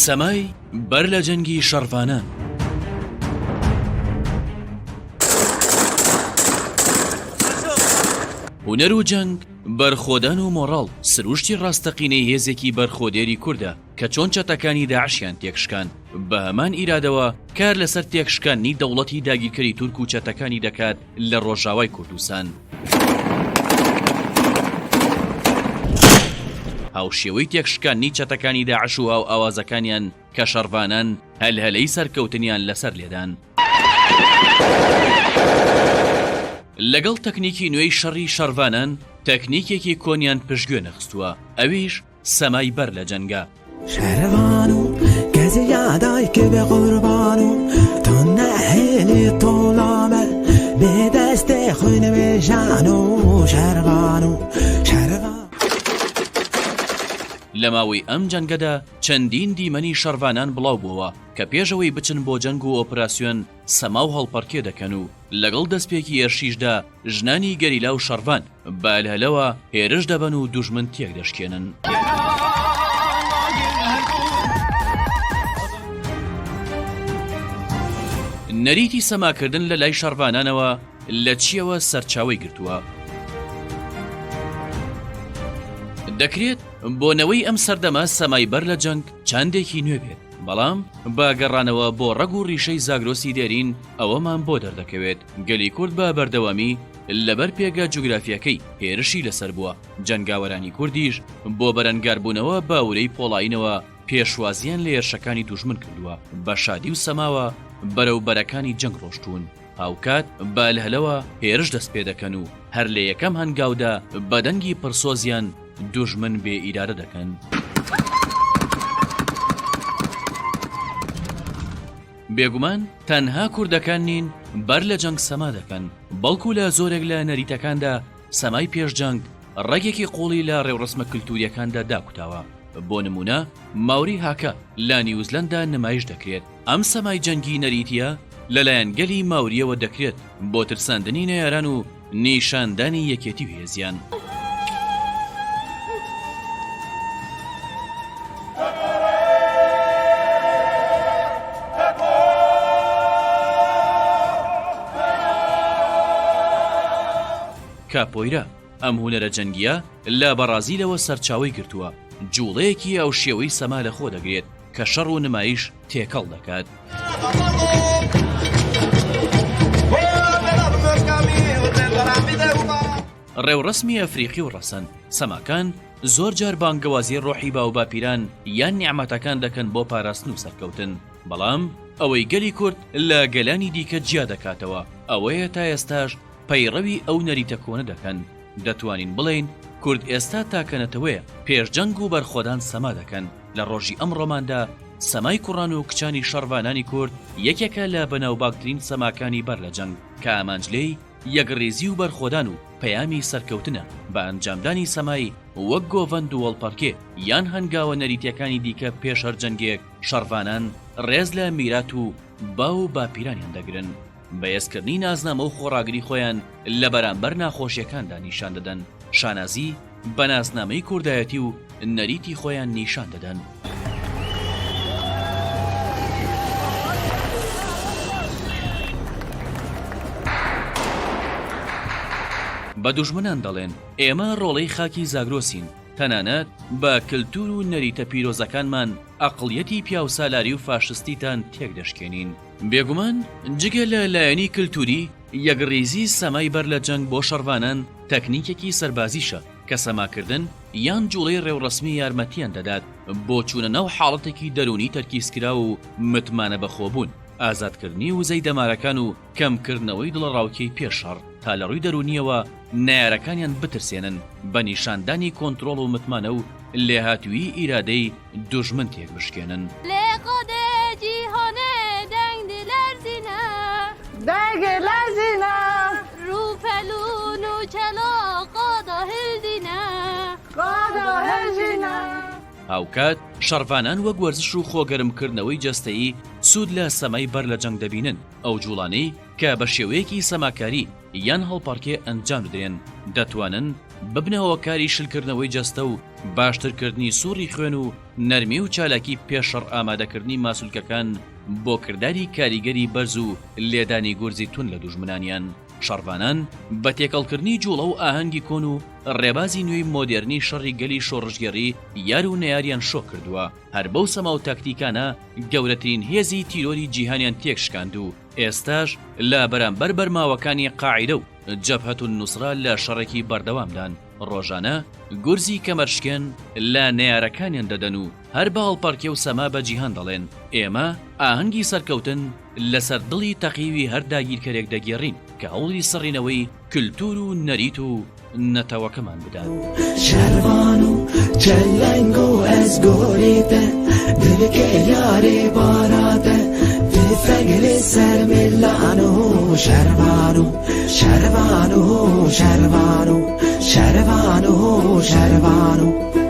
سەمای بەر لە جەنگی شەڕڤانان. هونەر و جەنگ بەرخۆدان و مۆڕاڵ سروشتی ڕاستەقینەی هێزێکی بەرخۆدێری کووردە کە چۆن چەتەکانی داعشیان تێکشکان. بە هەمان ئیرادەوە کار لەسەر تێکشکاندنی دەوڵەتی داگیرکەری تورک و چەتەکانی دەکات لە ڕۆژاوای کوردستان. هاوشێوەی تێکشکاندنی چەتەکانی داعش و هاو ئاوازەکانیان کە شەڕڤانان هەلهەلەی سەرکەوتنیان لەسەر لێدان. لەگەڵ تەکنیکی نوێی شەڕی شەڕڤانان تەکنیکێکی کۆنیان پشتگوێ نەخستووە، ئەویش سەمای بەر لە جەنگە. شەرڤان و کەسی یادای کە بێ قوربان و تۆ نەهێلی تۆڵامە بێدەستێ خوێنە وێژان و شەرڤان و شەرڤان. لە ماوەی ئەم جەنگەدا چەندین دیمەنی شەڕڤانان بڵاو بووەوە کە پێشەوەی بچن بۆ جەنگ و ئۆپراسیۆن سەما و هەڵپەڕکێ دەکەن و لەگەڵ دەستپێکی ئێرشیشدا ژنانی گەریلا و شەڕڤان بە هەلهەلەوە هێرش دەبەن و دوژمن تێک دەشکێنن. نەریتی سەماکردن لە لای شەڕڤانانەوە لە چیەوە سەرچاوەی گرتووە؟ دەکرێت بۆنەوەی ئەم سەردەمە سەمای بەر لە جەنگ چاندێکی نوێ بێت، بەڵام باگەڕانەوە بۆ ڕەگ و ڕیشەی زاگرۆسی دێرین ئەوەمان بۆ دەردەکەوێت. گەلی کورد بە بەردەوامی لەبەر پێگە جوگرافیەکەی هێرشی لەسەر بووە. جەنگاوەرانی کوردیش بۆ بەرەنگاربوونەوە باورەی پۆڵاینەوە پێشوازیان لە هێرشەکانی دوژمن کردووە. بە شادی و سەماوە بەرەوبەرەکانی جەنگ ڕۆشتوون. هاوکات بە هەلهەلەوە هێرش دەست پێ دەکەن و هەر لە یەکەم هەنگاودا بەدەنگی پرسۆزیان دوژمن بێ ئیرادە دەکەن. بێگومان تەنها کوردەکان نین بەر لە جەنگ سەما دەکەن، بەڵکو لە زۆرێک لە نەریتەکاندا سەمای پێشجەنگ ڕێگێکی قوڵی لە ڕێوڕسمە کلتوریەکاندا داکوتاوە. بۆ نمونە ماوری هاکە لە نیوزلەندا نمایش دەکرێت. ئەم سەمای جەنگی نەریتیە لەلایەن گەلی ماوریەوە دەکرێت بۆ ترساندنی نەیاران و نیشاندانی یەکێتی و هێزیان. کاپۆیرە ئەم هونەرە جەنگیە لە بەرازیلەوە سەرچاوی گرتووە. جوڵەیەکی ئەو شێوەی سەما لە خۆ دەگرێت کە شەڕ و نمایش تێکەڵ دەکات. ڕێوڕسمی ئەفریقی و ڕەسەن سەماکان زۆر جار بانگەوازی ڕۆحی باو باپیران یان نیعمەتەکان دەکەن بۆ پاراستن و سەرکەوتن، بەڵام ئەوەی گەلی کورد لە گەلانی دیکە جیا دەکاتەوە ئەوەیە تا ئێستاش پەیڕەوی ئەو نەریتە کۆنە دەکەن. دەتوانین بڵێین کورد ئێستا تاکەنەتەوەیە پێشجەنگ و بەرخۆدان سەما دەکەن. لە ڕۆژی ئەمڕۆماندا سەمای کوڕان و کچانی شەڕڤانانی کورد یەکێکە لە بەناوباکترین سەماکانی بەر لە جەنگ کە ئامانجلەی یەکڕێزی و بەرخۆدان و پەیامی سەرکەوتنە بە ئەنجامدانی سەمای وەک گۆڤەند و وەڵپەڕکێ یان هەنگاوە نەریتیەکانی دیکە پێش هەر جەنگێک شەڕڤانان ڕێز لە میرات و باو و باپیرانیان دەگرن. بەهێزکردنی نازنامە و خۆڕاگری خۆیان لە بەرامبەر ناخۆشیەکاندا نیشان دەدەن. شانازی بە ناسنامەی کوردایەتی و نەریتی خۆیان نیشان دەدەن. بە دوژمنان دەڵێن ئێمە ڕۆڵەی خاکی زاگرۆسین، تەنانەت بە کللتور و نەریتە پیرۆزەکانمان ئەقڵیەتی پیاوسالاری و فاشستیتان تێک دەشکێنین. بێگومان جگە لە لایەنی کللتوری یەکڕێزی سەمای بەر لە جەنگ بۆ شەڕڤانان تەکنیکێکی سەربازیشە کە سەماکردن یان جوڵەی ڕێوڕسمی یارمەتیان دەدات بۆ چوونە ناو حاڵەتێکی دەرونی تەرکیزکرا و متمانە بەخۆبوون، ئازادکردنی وزەی دەمارەکان و کەمکردنەوەی دڵڕاوکەی پێشەڕ تا لە ڕووی دەرونیەوە نایارەکانیان بترسێنن بە نیشاندانی کۆنتڕۆڵ و متمانە و لێهاتووی ئیرادەی دوژمن تێک بشکێنن. هاوکات شەڕڤانان وەک وەرزش و خۆگەرمکردنەوەی جەستەیی سوود لە سەمای بەر لە جەنگ دەبینن. ئەو جوڵانەی کە بە شێوەیەکی سەماکاری یان هەڵپەڕکێ ئەنجام بدرێن دەتوانن ببنەوە کاری شلکردنەوەی جەستە و باشترکردنی سووری خوێن و نەرمی و چالاکی پێشەڕ ئامادەکردنی ماسوولکەکان بۆ کردداری کاریگەری بەرز و لێدانی گورزی تون لە دوژمنانیان. شەڕوانان بە تێکەڵکردنی جوڵە و ئاهەنگی کۆن و ڕێبازی نوێی مۆدێرنی شەڕی گەلی شۆڕژگەڕی یار و نەیاریان شۆ کردووە. هەر بەو سەما و تاکتیکانە گەورەترین هێزی تیرۆری جیهانیان تێکشکاند و ئێستاش لە بەرامبەر بەرماوەکانی قاعیدە و جەبهەت النوسرا لە شەڕێکی بەردەوامدان. ڕۆژانە گورزی کەمەرشکێن لە نەیارەکانیان دەدەن و هەر بە هەڵپەرکێ و سەما بە جیهان دەڵێن ئێمە ئاهەنگی سەرکەوتن لەسەر دڵی تەقیوی هەر داگیرکەرێک دەگێڕین کە هەوڵی سڕینەوەی کلتور و نەریت و نەتەوەکەمان بدات. شەروان و چەلەنگ و ئەزگۆریتە دلکە یاری باراتە فەگلی سەر میلان و شەروان و شەروان و شەروان و شەروان و شەروان و